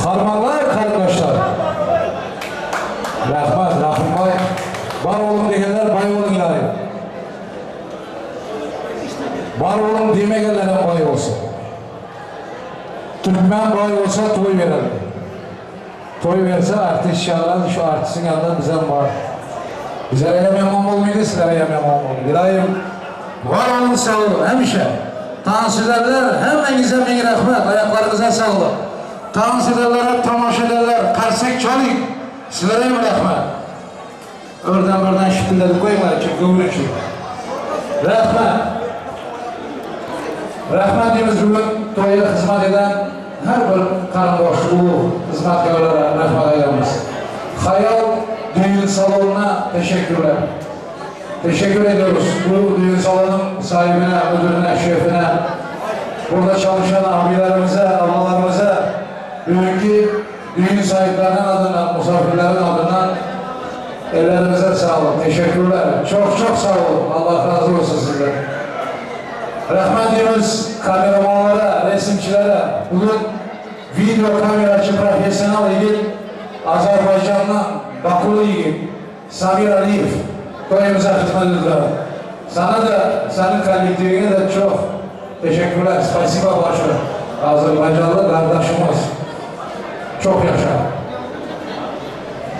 Harmanlar kardeşler. Rahmet, Rahim Bay. Var olun diyenler bay olun ilahi. Var olun demeyenlere bay olsun. Türkmen bay olsa toy verir. Toy verse artist inşallah şu artistin yanında bize var. Bize memnun olmaydı, sizlere memnun olmaydı. İlahim, var olun sağ olun, hemşe. Tansiyonlar hemenize min rahmet, ayaklarınıza sağ olun. Tansiyonlara, tamaşalarlar, karsek çalayım. Sizlere mi rahmet? Oradan şüpheleri koymayın ki gövre şu. Rahmet. Rahmet diyoruz bugün toyda hizmet eden her bir karın boşluğu hizmetkarlara rahmet eylemiş. Hayal düğün salonuna teşekkürler. Teşekkür ediyoruz. Bu düğün salonun sahibine, müdürüne, şefine, burada çalışan abilerimize, ablalarımıza, bugünkü düğün sahiplerinin adından, misafirlerin adından ellerinize sağlık. Teşekkürler. Çok sağ olun. Allah razı olsun sizden. Rahmet diyoruz kameramanlara, resimçilere. Bugün video kameracı profesyonel ilgili Azerbaycan'dan Bakulu ilgili Samir Aliyev toyumuza hizmet ediyor. Sana da, senin kolektifine de çok teşekkürler. Spasiba başarı. Azerbaycanlı kardeşimiz. Çok yaşa.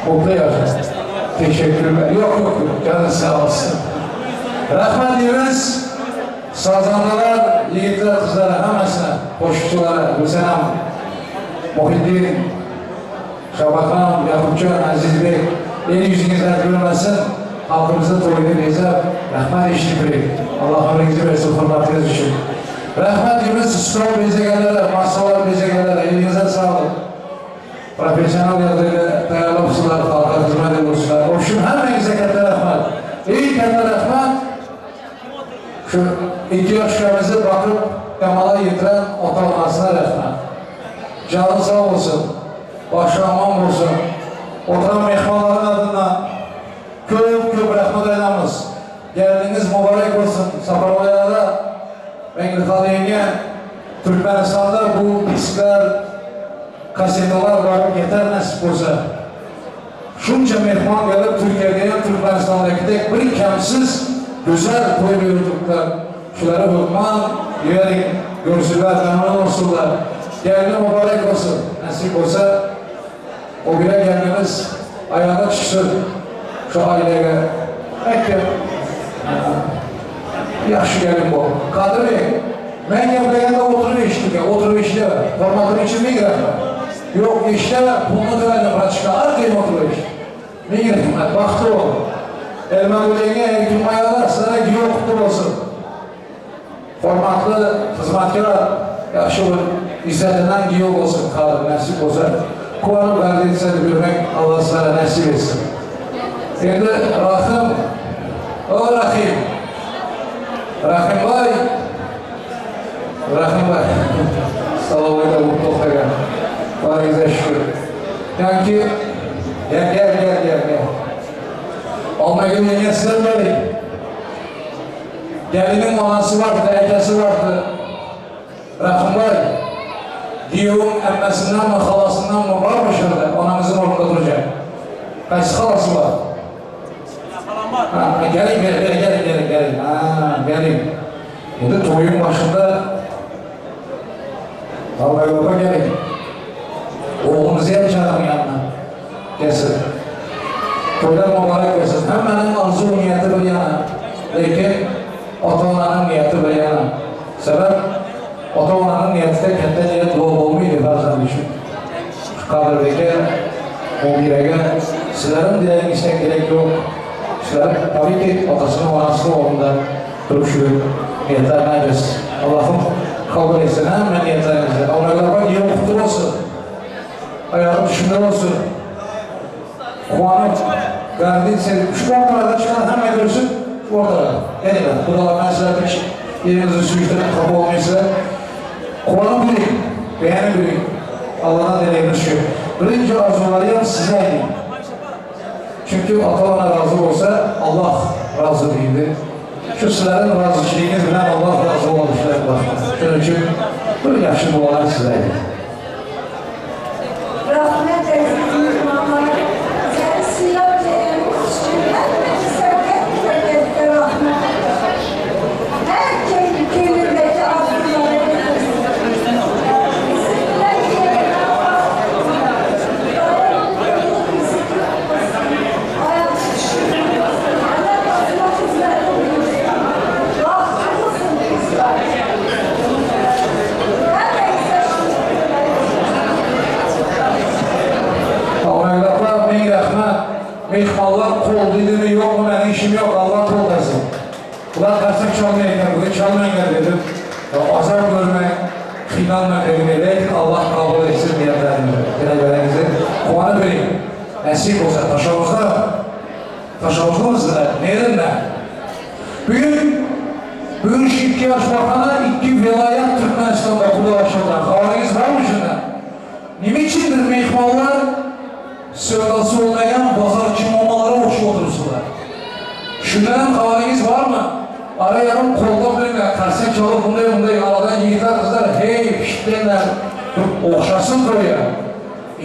Mutlu yaşa. Teşekkürler. Yok. Canın sağ olsun. Rahmet diyoruz. Sazanlılar, yiğitler, kızlara, hemeşine, koşukçulara, Hüseyin Muhiddin, Şabakan, Yakupcan, Aziz Bey, el yüzünüzden görmesin, halkımızın toyunu neyse, rahmet iştifirik. Allah ömrünüzü versin, hürmetiniz için. Rahmet diyoruz, stol bezegelere, masalar bezegelere, elinize sağlık. Profesyonel yardımıyla dayalı fısılar, halka hizmet ediyorsunlar. Hoşum hemenize kendine rahmet. İyi kendine rahmet. Şu ihtiyaçlarımızı bakıp kamala yitiren otanmasına rahmet. Canı sağ olsun. başlanmam olsun. Oturan mehmanların adına köp rahmet eylemiz. Geldiniz mübarek olsun. Saparbaya'da Mengil Haleyniye Türkmenistan'da bu diskler, kasetolar var, yeter nasip olsa. Şunca mehman gelip Türkiye'de, Türkmenistan'daki tek bir kemsiz, güzel toy yurduklar. Şuları hükman, yüreğin, görsünler, memnun olsunlar. Geldi mübarek olsun. Nasip olsa, o güne gelmemiz ayağına çıksın. Şu aileye, belki yaxşı gelin bu. Kadir Bey, ben yapayanda oturuyor işte, oturuyor işte. Formatın için mi girer? Yok işte, bunu da pratika, arkayım oturuyor işte. Ne girer? Baktı o. Elmalı'ya eğitim ayalar, sana giyiyor kutu olsun. Formatlı hizmetkar, yaxşı İzzetinden giyiyor olsun Kadir, nasip olsa. Kuanı verdiyse de bilmek Allah sana nasip etsin. Şimdi Rahim, o Rahim. Rahim Bey, salamu aleykum, mutlaka. Varınıza şükür. Yani ki, gel. Olma günlüğüne sizler verin. Gelinin anası vardı, erkesi vardı. Rahim Bey, diyum emmesinden mi, halasından mı var mı şurada? Anamızın orada duracak. Kaç halası var? Gelin. Gelin. Şimdi toyun başında Vallahi baba gelin. Oğlunuzu yapacağım yanına. Gelsin. Toylar mübarek olsun. Hemen arzu niyeti bir yana. Lakin ata-onanın niyeti bir yana. Sebep ata-onanın niyeti de kendi niyet olmaydı bazen düşün. Kabirdeki o birege sizlerin dileğin istek gerek yok. Sizler tabii ki atasının anasının oğlunda duruşuyor. Niyetleriniz. Allah'ım kabul etsin hemen niyetlerinizi. Onlarla iyi okutur olsun. Ayağım düşünür olsun. Kuanıp, verdiğin sevdim. Şu ortalardan çıkan hemen görsün. Şu ortalardan. Yani ben. Buralar mesela yerinizi sürüştürün kapı olmaysa. Kuanı bileyim. Beğeni bileyim. Allah'ına dileğimiz şu. Birinci arzularım size edeyim. Çünkü ata-ana razı olsa Allah razı değildir. Şu sizlerin razıçılığınız bilen Allah razı olmuşlar. Şunun için böyle yaxşı dualar sizlerdir. Rahmet eylesin Muhammed. Sen silahçıya üstünden sevgi rahmet. Her kelimedeki arzuları Mehmallar kol dedi yok mu benim işim yok Allah kol desin. Ulan dersin çalmaya gider, bugün çalmaya gider dedim. Azar görmek, kıylanmak evine lakin Allah kabul etsin niyetlerini. Dileğlerinizi kuanı vereyim. Nasip olsa taşavuzda mısınlar? Neden de? Bugün Şirki Başbakan'a 2 vilayet Türkmenistan'da kulu açıldı. Haberiniz var mı şunda? Niçindir mehmallar? Söylası olmayan pazarcı mamaları boşu oturursunlar. Şunların haberiniz var mı? Ara yarım kolda bölümler, karsen çalıp bundayım, aradan yiğitler kızlar, hey piştlenler, okşasın koya.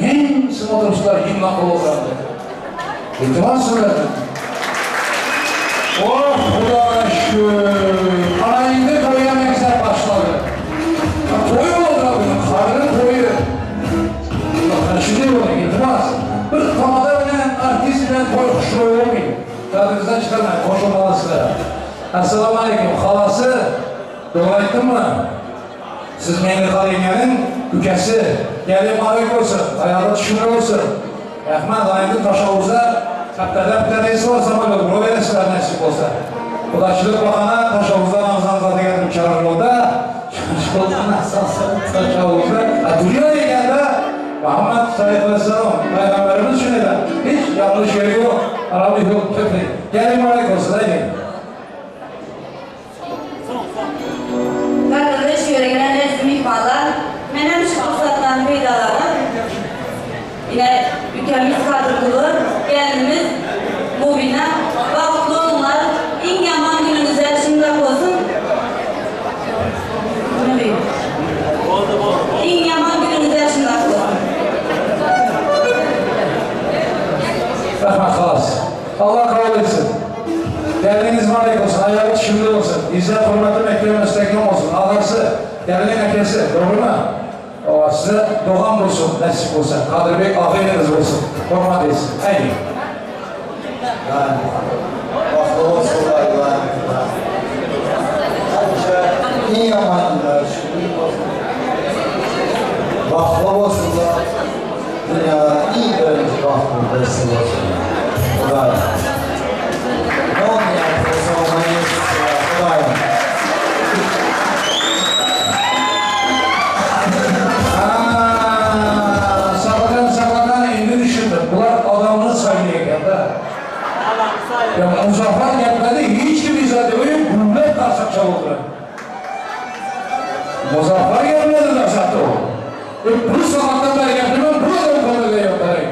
Hem oturursunlar, hem nakıl olurlardı. İltimas söyledim. Oh Allah'a şükür. Anayinde koya mekser başladı. Toyu oldu abi, karnının toyu. Şimdi bunu iltimas. Bir kamada öyle artist ile toy kuşu olmuyor. Tadınızdan çıkarmayın, koşulmalısı. Esselamu Aleyküm, halası dua ettin mi? Siz Mengil Haleyniye'nin ülkesi. Gelin mağrib olsun, ayağda düşünür olsun. Ahmet ayında taşavuzda hakkada bir tanesi varsa böyle bunu verirsinler nasip olsa. Ulaşılık bakana taşavuzda namazdan zaten getirip çağırır yolda. Taşavuzda. Duruyor ya geldi. Muhammed Said Aleyhisselam, Peygamberimiz şöyle, hiç yanlış yeri yok, Arabi yok, köpek. Gelin mübarek olsun, haydi. Kardeş yöregelen resmi ihbarlar, benim şu fırsattan faydalanıp, Yine ülkemiz kadrolu gelinimiz Mubin'e vakıflı olunlar. İn yaman gününüzde şimdi olsun. Ne diyeyim? İn yaman gününüzde şimdi olsun. Rahmet halas. Allah kabul etsin. Geldiğiniz mübarek olsun, ayağı şimdi olsun. İzzet, hürmeti, mektubu, müsteklim olsun. Ağası, gelinin ekesi, doğru mu? O size doğan olsun, nasip olsun. Kadir Bey, afiyetiniz olsun. Hürmet etsin. Eyni. Yani, vakti olsun da Allah'ın iyi yamanlar, vakti olsun da dünyada iyi bölümüz vakti olsun. Kolay. Ne yapıyorsa olmayı kolay. Sabahdan indi düşündüm. Bunlar adamını saygıyken de. Ya Muzaffer gelmedi, hiç kim izah ediyor. Gümlet karsak çalıldı. Muzaffer gelmedi de zaten o. Bu sabahtan beri geldim, burada o konuda yaptırayım.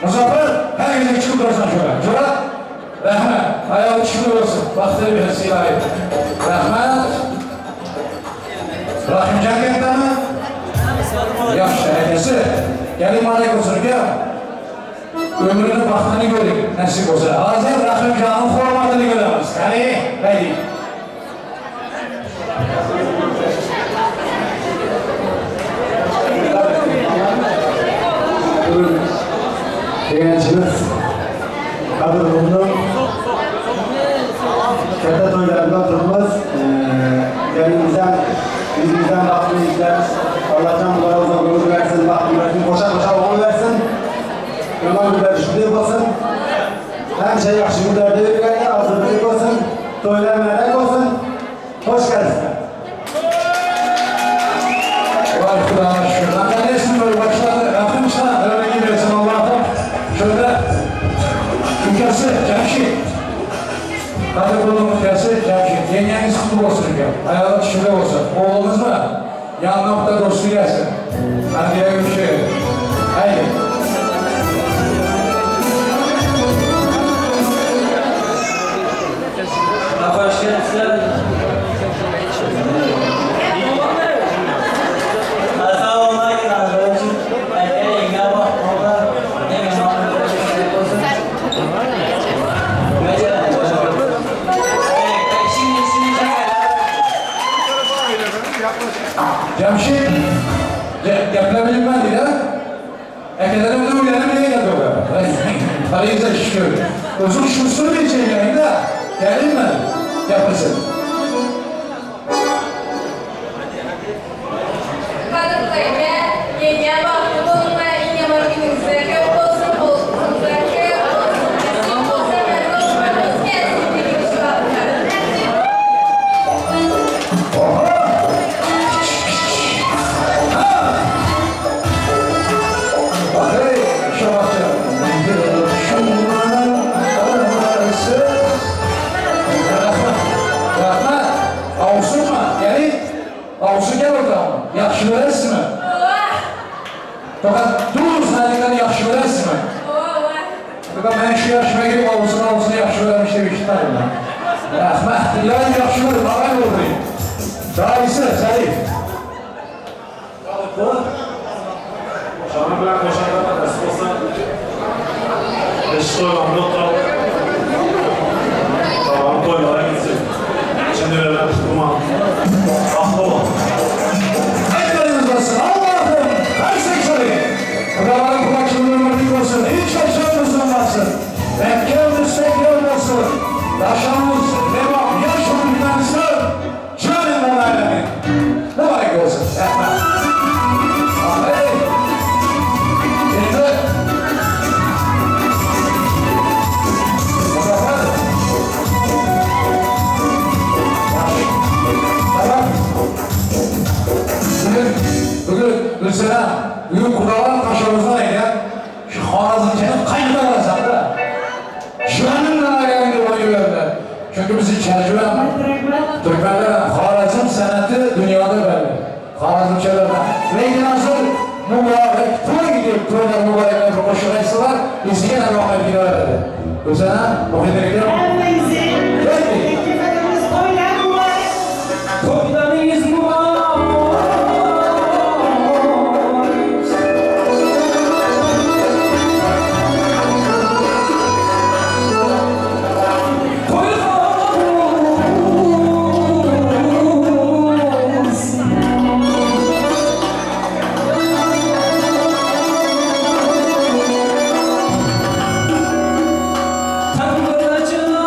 Muzaffer, herkese çıkıp dursan şöyle. Şöyle, rahmet, ayağı çıkıyor olsun. Baktırı bir silah et. Rahmet. Rahimcan geldi mi? Yaxşı, herkesi. Gelin malek olsun ki, ömrünün vaxtını göreyim, nasip olsa. Hazır Rahimcan'ın formatını göremez. Yani, haydi. Gençimiz kadrolunun kete toylarında durmaz. Gelinimizden, yüzümüzden bakımı izler. Allah'tan bularımıza gurur versin, bakımı versin, koşa koşa oğul versin. Ömer güler şükrü olsun. Hem şey yaxşı güler deyip geldi, hazırlık olsun. Toylar melek olsun. Hoş geldin. Vay Kur'an'a şükür. Lan ben nesin böyle başladı? Rabbim sana öyle gidersin Allah'ım. Şöyle, ülkesi, Cemşit. Kadir Kurulu'nun ülkesi, Cemşit. Yengeniz kutlu olsun ülkem. Hayatı şükür olsun. Oğlumuz mu? Yanlıkta dostu gelsin. Hadi diye bir şey. Haydi. Hoş geldiniz. Sağ olun arkadaşlar. Engel bak. Cemşit, gepler bilmedi ya. Ekelerim de uyarım niye geldi o kadar? Parayıza şükür. Uzun şursunu bir şey gelin de. Gelin mi? Yapırsın. Kadın sayıya yengeye baktığı olmaya in yaman günümüzde köp olsun, olsunumuza köp olsun. Nasip olsa ben olmanız gelsin bir kişi baklar. Bak hey, şu bakacağım. Şunların arası. Rahmet, avsun mu? Gelin. Avsun gel oradan. Yaxşı verəsin mi? Fakat dur saniyedən yaxşı verəsin mi? Fakat ben şu yaşıma girip avusuna yaxşı verəmiş de bir işitmedim ben. Rahmet, yarın yaxşı verim, ağay olayım. Daha iyisi, Salih. Şahane bırak koşarlar, nasıl olsa eşit oylamda oturalım. Tamam, toylara gitsin. Şimdi öyle tutma. Ahlı ol. Ekleriniz olsun, Allah'ım, her seksörü. Buraların kulakçılığının ömürlük olsun, hiç yaşamımızın olmasın. Mekke müstekil olsun. Yaşamımız, devam, yaşamın güvenisi, canın alemi. Mübarek olsun, Rahmet. Amin. Şimdi, Muzaffer. Tamam. Bugün Hüseyin'e, bugün kurallar taşımızdan eyle. Şu Xorazmçının kaynıdan arasam da. Şuanın ayağında oynuyorlar. Çünkü bizim çerçeve Türkmenler, Xorazm sanatı dünyada belli. Xorazmçılardan. Ve nasıl mübarek, toy gidip toylar mübarek İzleyen Allah'a bir arada. O sana o hedefler Tanrıcı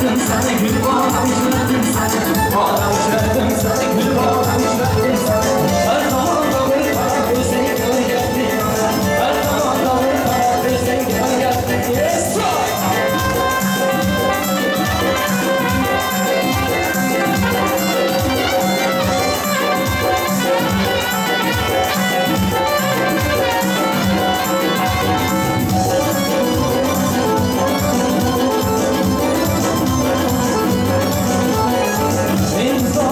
uçrattım seni gül bağlamış uçrattım seni bağlamış uçrattım seni gül bağlamış uçrattım seni her zaman kalır para gözleri gör geldi her zaman kalır para gözleri gör geldi yes Benim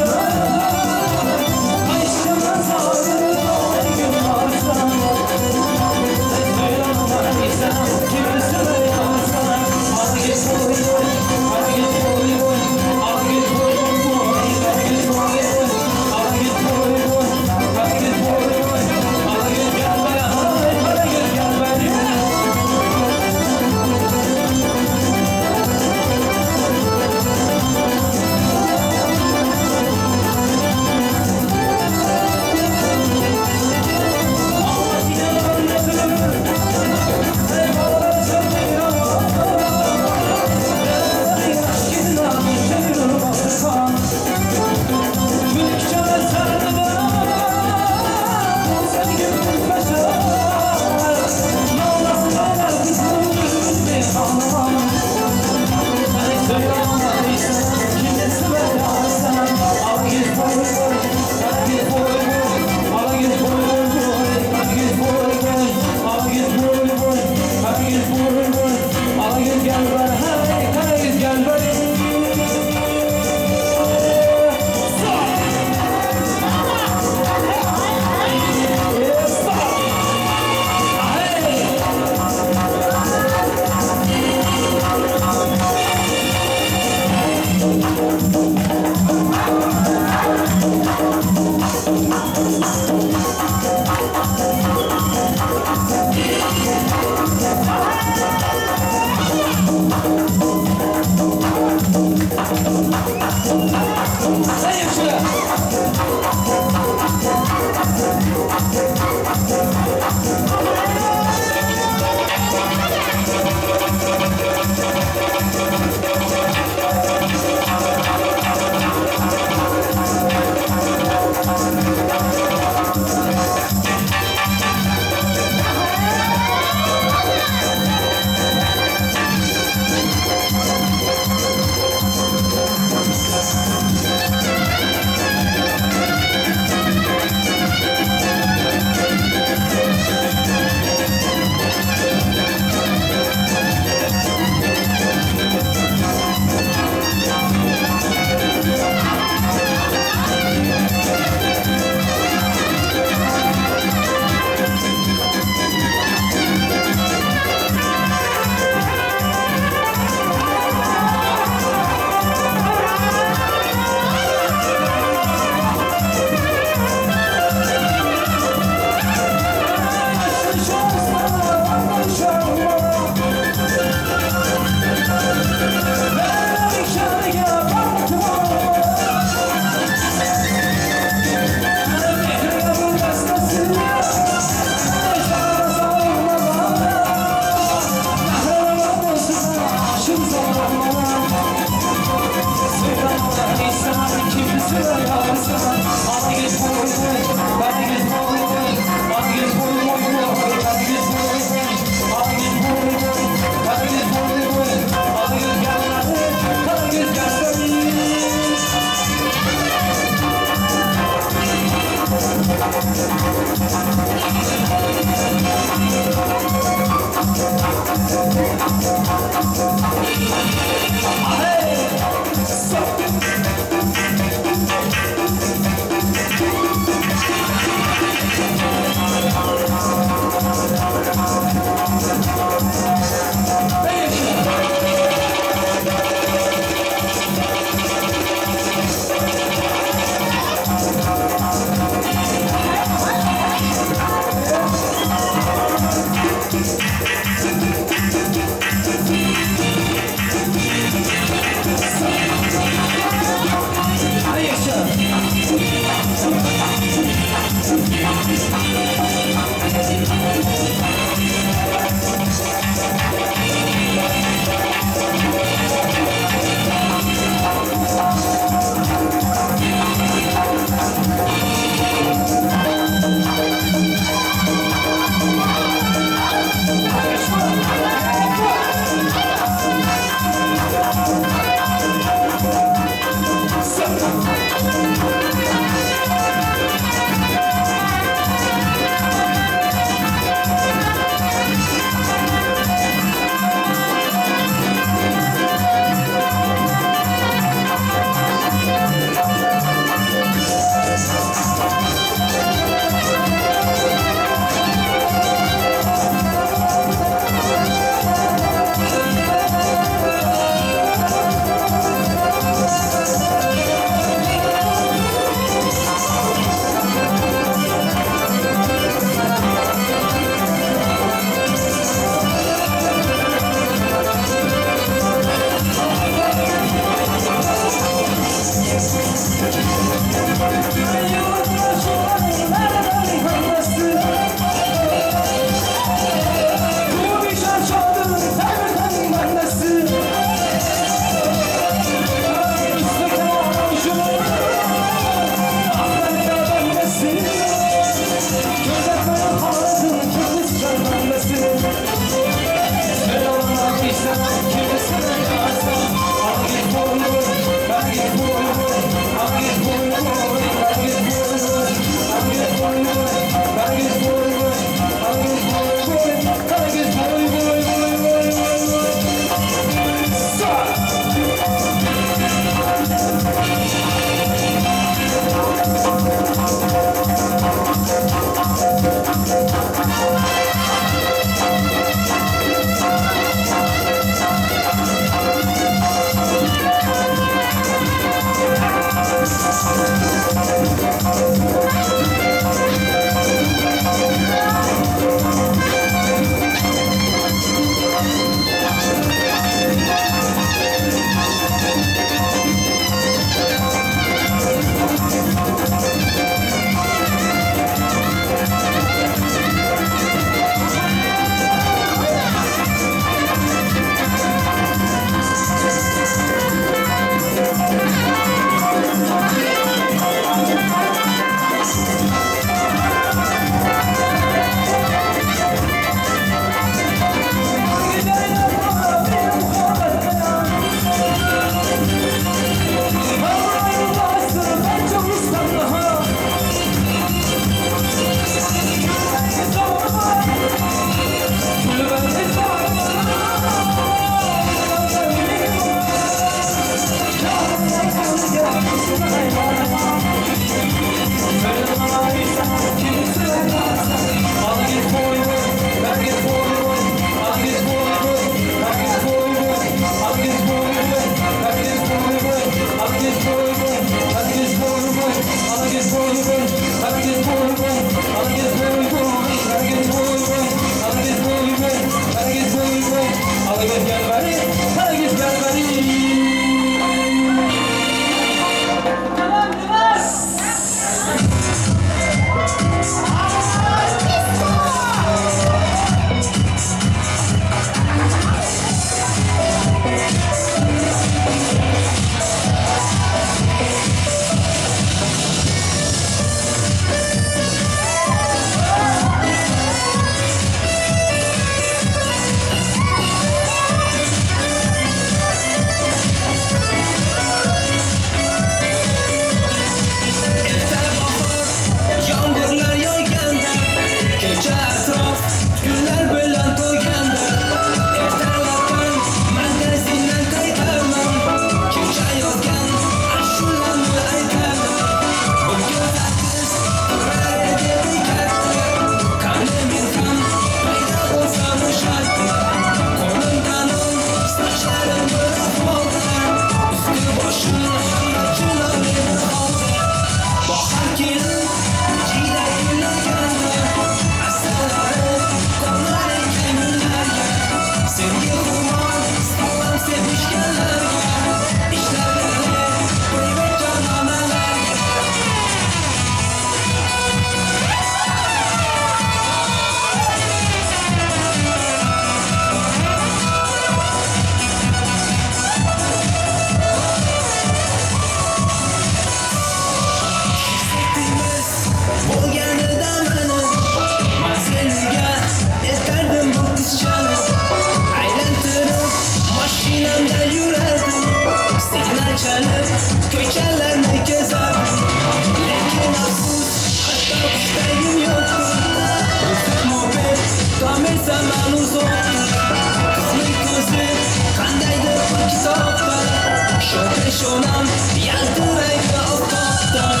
şonam yaltıraydı oftaptan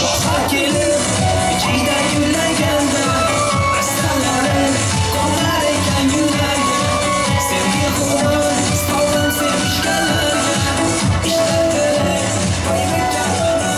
Bahar gelip içinde güller geldi Rəstələrin qonlar ekan güllərə Sevgi qurban sallam sevişkənlərə İşlər görək qoyub canlarına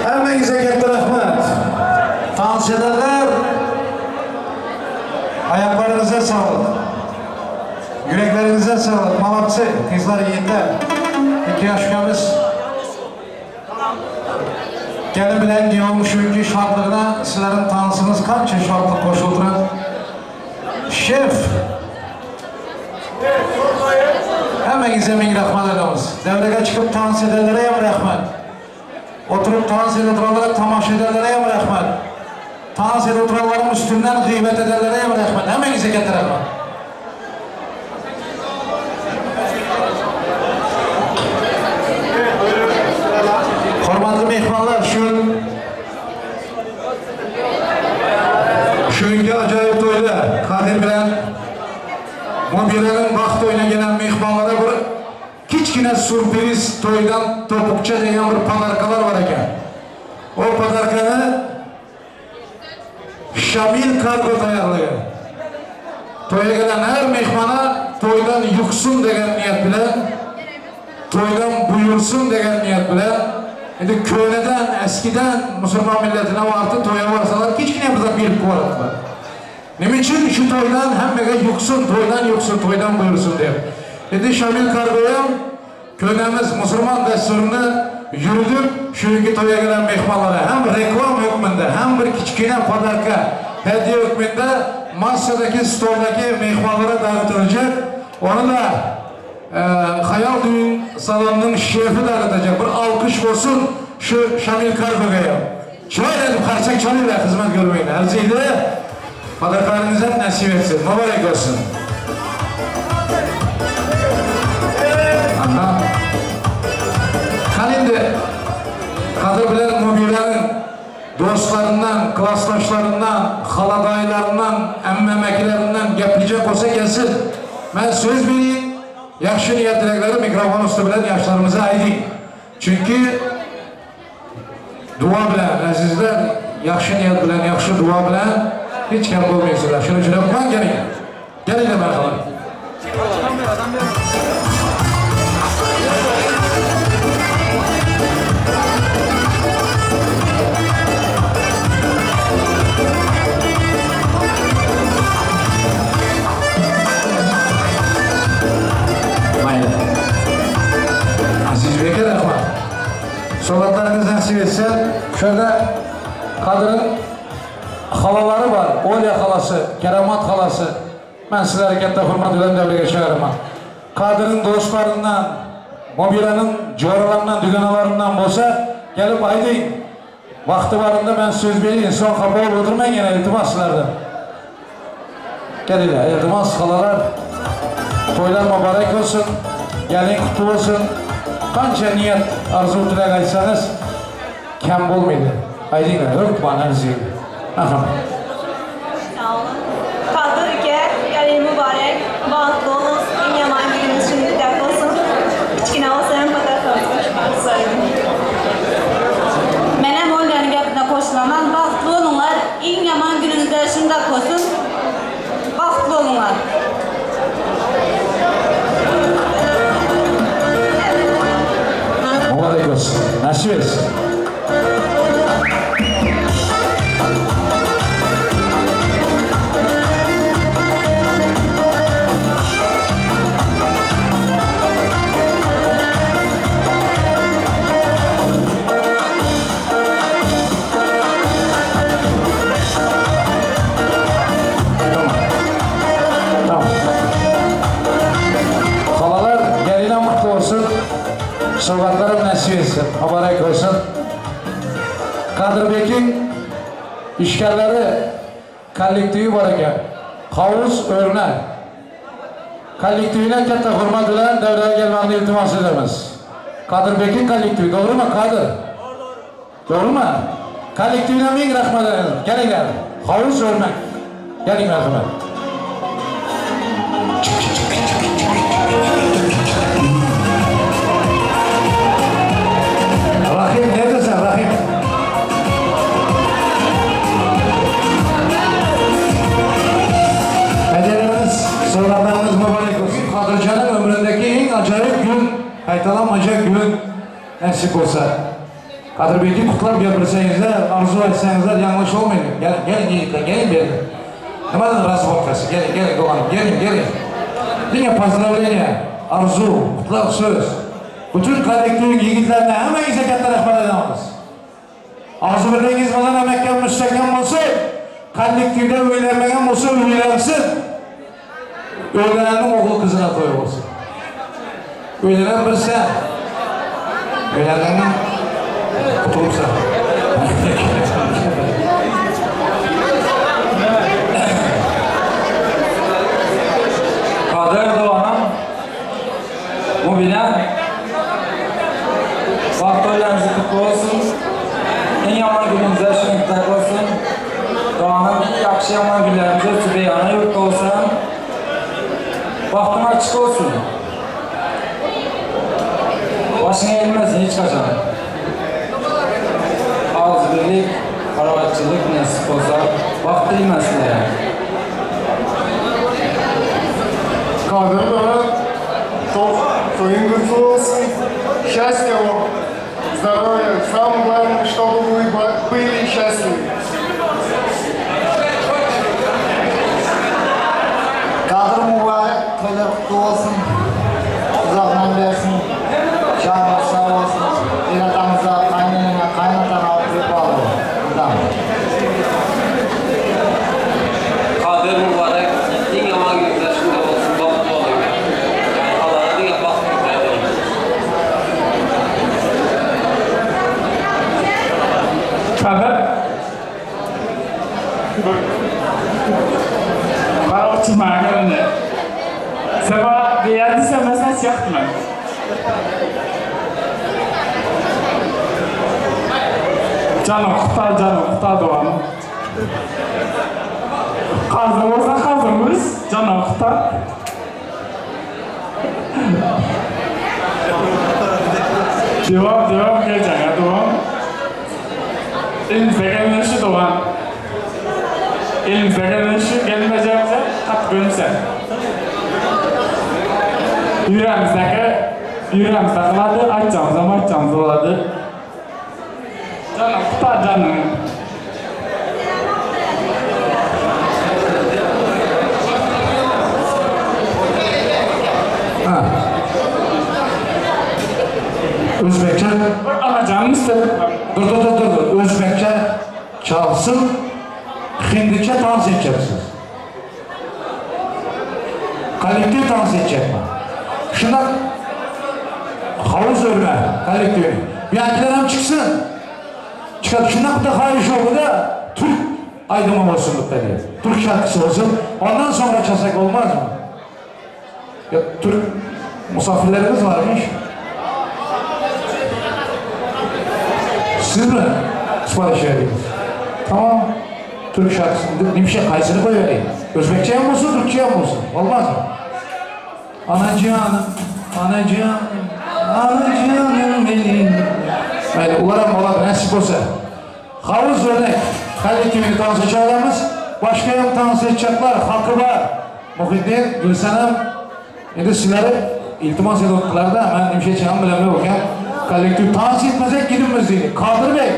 Heminize katta rahmet. Tansiyeler, ayaklarınıza sağlık. Yüreklerinize sağlık. Malatsı, kızlar yiğitler. 2 yaşkamız. Gelin bilen ki olmuş ülke şartlığına sizlerin tanısınız kaç şartlık koşulduran. Şef. Heminize min rahmet ediniz. Devreye çıkıp tansiyelerlere yem rahmet. Oturup tansiyede oturanlara tamaşa ederlere yem rahmet. Tansiyede oturanların üstünden gıybet ederlere yem rahmet. Heminize katta rahmet. Hürmetli mehmanlar, şunki acayip toyda Kadir bilen Mobile'nin vaxt toyuna gelen mehmanlara bir kichkina sürpriz toydan topukça degan bir padarkalar var ekan. O padarkani Şamil Kargo tayyorlagan. Toyga gelen her mehmana toydan yuksun degan niyat bilan, toydan buyursun degan niyat bilan endi köyneden, eskiden Müslüman milletine vardı toya varsalar kichkina bir bilib ko'radilar. Nima uchun shu toydan hammaga yuksun, toydan buyursun deb. Endi Şamil Kargo'ya köynemiz Müslüman dasturini yürüdüp şunki toya gelen mehmonlara hem reklam hükmünde hem bir kichkina padarka hediye hükmünde masadaki stoldaki mehmonlara dağıtılacak. Onu da Hayal Düğün Salonu'nun şefi dağıtacak. Bir alkış olsun şu Şamil Kargo'ya. Şöyle dedim karşık çalıyla hizmet görmeyin. Erzeydi padarkalarınıza nasip etsin. Mübarek olsun. Kalindi Kadir bilen Mobile'nin dostlarından, klasdaşlarından, haladaylarından, emmemekilerinden geplicek olsa gelsin. Ben söz vereyim, yaxşı niyet dilekleri mikrofon üstü bilen yaşlarımıza ayırayım. Çünkü dua bilen, azizler, yaxşı niyet bilen, yaxşı dua bilen hiç kem olmayısınlar. Şunu şöyle yapman gelin. Gelin de ben kalayım. Aziz Bekir Rahman, sohbetleriniz nasip etse, şurada Kadir'in halaları var. Olya halası, Keramat halası, Ben size harekette hürmet eden devreye çağırma. Kadının dostlarından, mobilanın coğralarından, düğünalarından olsa gelip aydın. Vakti varında ben söz vereyim, son kapıya oturmayın yine iltimaslardan. Gelin iltimas halalar. Toylar mübarek olsun, gelin kutlu olsun. Kança niyet arzu dilek aytsanız kem olmaydı. Aydınlar, örtman arzuyu. Sağ olun. Kadir Ülke, gelin mübarek, bağlı olsun, en yaman günümüz şimdi dert olsun. Kichkina olsa hem fotoğraflarımız koşmak söyleyeyim. Ben hem onların gapına koşulamam, bağlı olunlar, en yaman gününüzde şundak olsun, bağlı olunlar. Mübarek olsun, nasip etsin. Tamam. Halalar geline mutlu olsun. Sokaklarım nasip etsin. Mübarek olsun. Kadir Bek'in işgalleri kollektivi var ekan. Havuz Örnek. Kollektivine katta hurmat bilan devreye gelmekni iltimos edamiz. Kadir Bek'in kollektivi, doğru mu Kadir? Doğru mu? Kollektivine ming rahmat ederim. Gelinglar. Havuz Örnek. Gelinglar rahmat. Rahim neredesin Rahim? Medeniyetiniz, sıralarınız mübarek olsun. Kadircan'ın ömründeki en acayip gün, kaytalanmayacak gün nasip olsa. Kadir Bey'i kutlap yaparsınızlar, arzu etseniz yanlış olmayın. Gelin yiğitler, gelin bir. Nemadan razvodkası? Gelin Doğan'ım, gelin. Yine pozdravlение, arzu, kutlak söz. Bütün kollektivin yigitlerine hemen katta rahmat edemiz. Arzu birliğiniz bilan emekler müstehkem olsun. Kollektivde öylenmegen olsa öylensin. Öylenenin oğlu kızına toy olsun. Öylenen bir sen. Öylenenin kutulup sen. Kadir Doğan'ım, Mubine, vakti oylarınızı kutlu olsun. En yaman gününüzde şenlikler olsun. Doğan'ın en yakşı yaman günlerinize Sübeyhan'a yurtta olsun. Vaktin açık olsun. Başına eğilmesin hiç kaçan. Ağız birlik, karavatçılık nasip olsa vakti eğilmesin yani. Kadir Doğan, твоим вопросам, счастья вам, здоровья. Самое главное, чтобы вы были счастливы. Kadir mübarek, toylar kutlu olsun. Uzaktan versin. Canınız sağ olsun. El atamıza, kaynanana, kaynatana öpüp alın. Buradan. Kadir mübarek, en yaman günler şimdi olsun, baklı olun. Allah'a diye baklı olun. Kadir. Bana uçurmaya geldi. Sabah bir yerdeyse mesaj yaktım ben. Canım kutar Doğan'ım. Kazım olsa kazımız, canım kutar. Devam gelecek ya Doğan. Elimizde gelen şu Doğan. Elimizde gelen şu gelmeyecekse kat gönülse. Yüreğimizde kaladı, açacağımız oladı. Canım kutar canım. Özbekçe, Alacağımı istedim. dur. Özbekçe çalsın, Hindice dans edeceksiniz. edecekman. Şundan havuz örme kolektivi. Biyankiler hem çıksın. Çıkar. Şundan da hayır şovu da Türk aydınma olsun mutlaka. Türk şarkısı olsun. Ondan sonra çalsak olmaz mı? Ya Türk misafirlerimiz varmış. Siz mi sipariş verdiniz? Tamam. Türk şarkısı. Bir şey kaysını koyuvereyim. Özbekçe mi olsun, Türkçe mi olsun? Olmaz mı? Anacığım, anacığım, anacığım benim. Öyle ularım olar, nasip olsa. Havuz örnek kolektivini tanış edeceğimiz. Başka hem tanış edecekler, halkı var. Muhiddin, Gülsenem, şimdi sizlere iltimas edotlar da ben bir şey çağım bilemiyorum okuyam. Kolektiv tanış etmezsek gidinmez değil. Kadir Bey,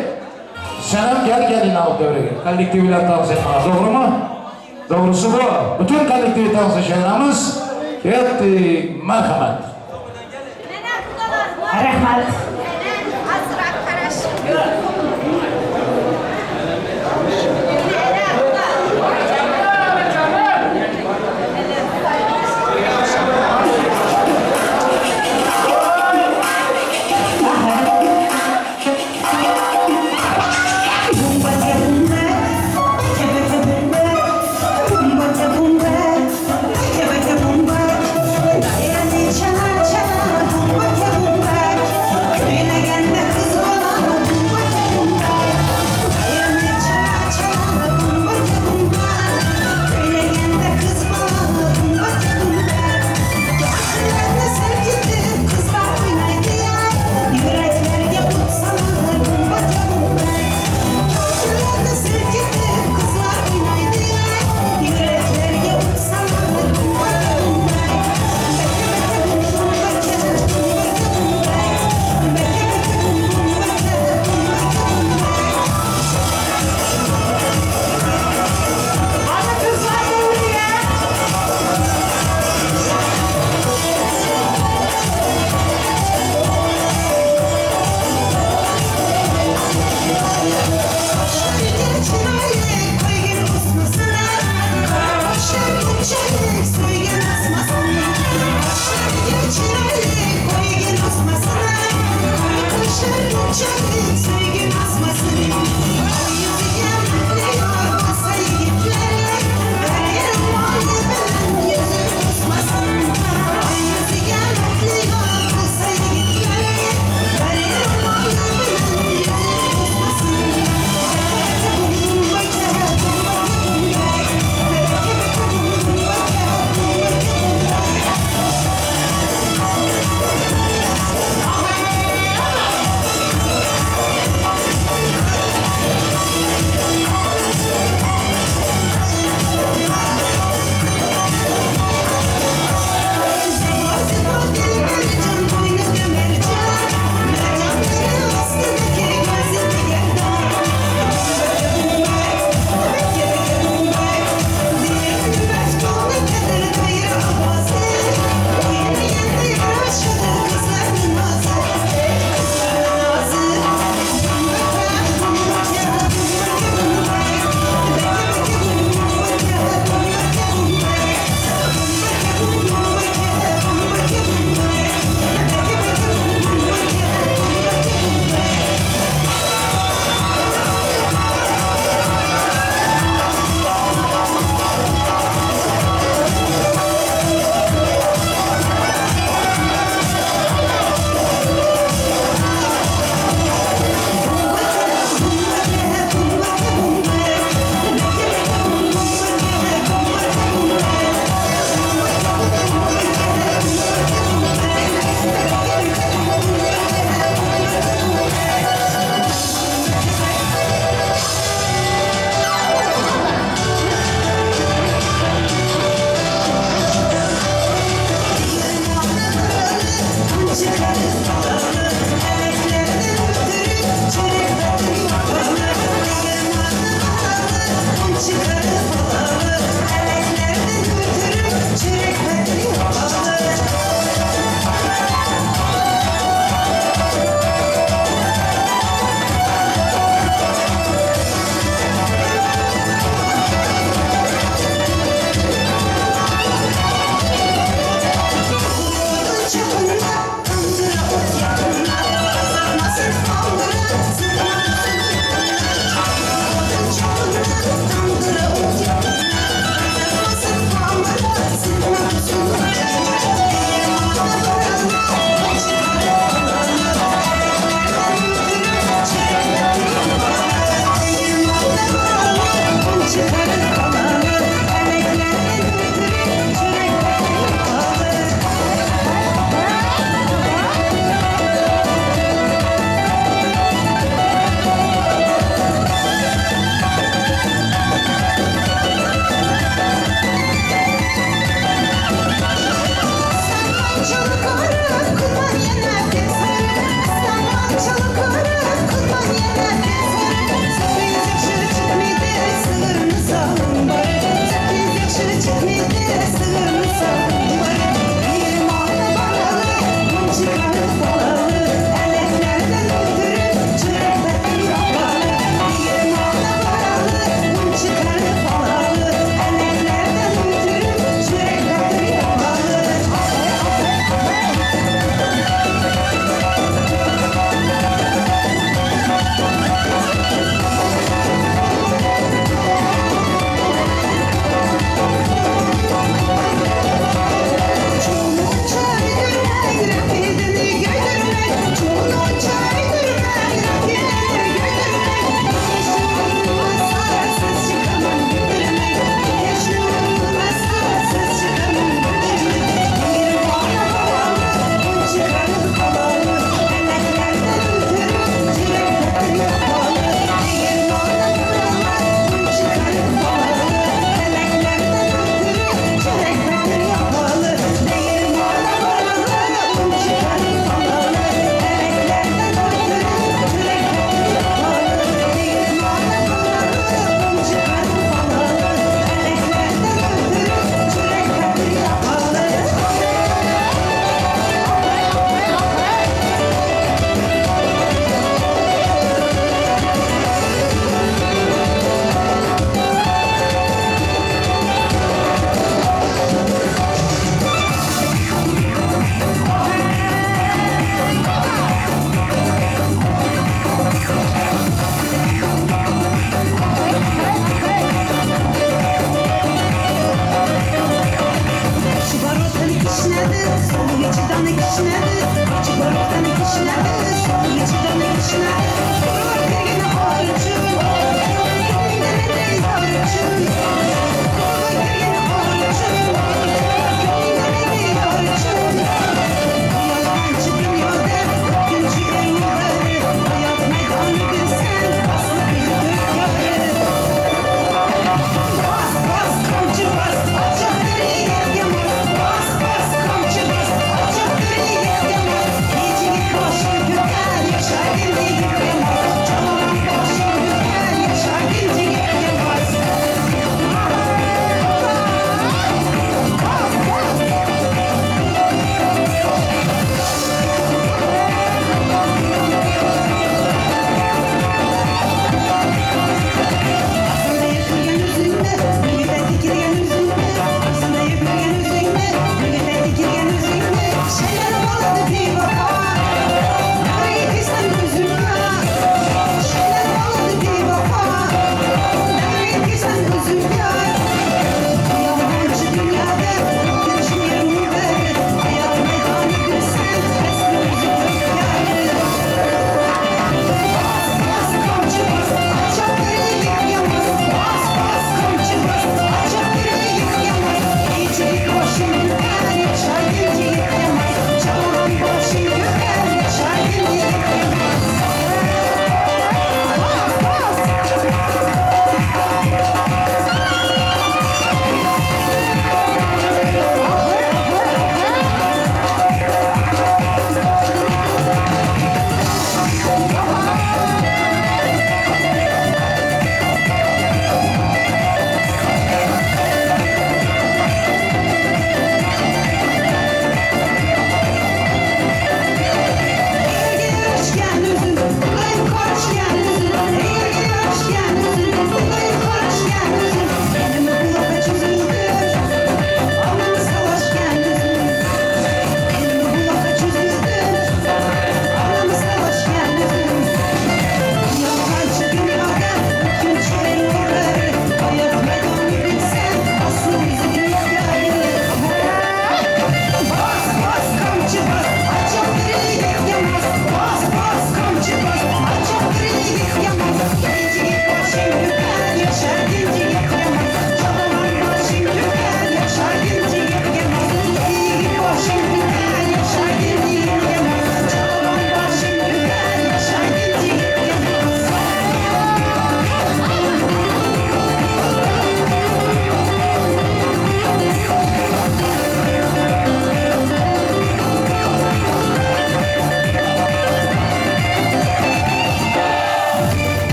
Senem gel gelin alıp devreye. Kolektiviyle tanış etmez, doğru mu? Doğrusu bu. Bütün kolektivi tanış edeceğimiz, merhamet. Rahmet.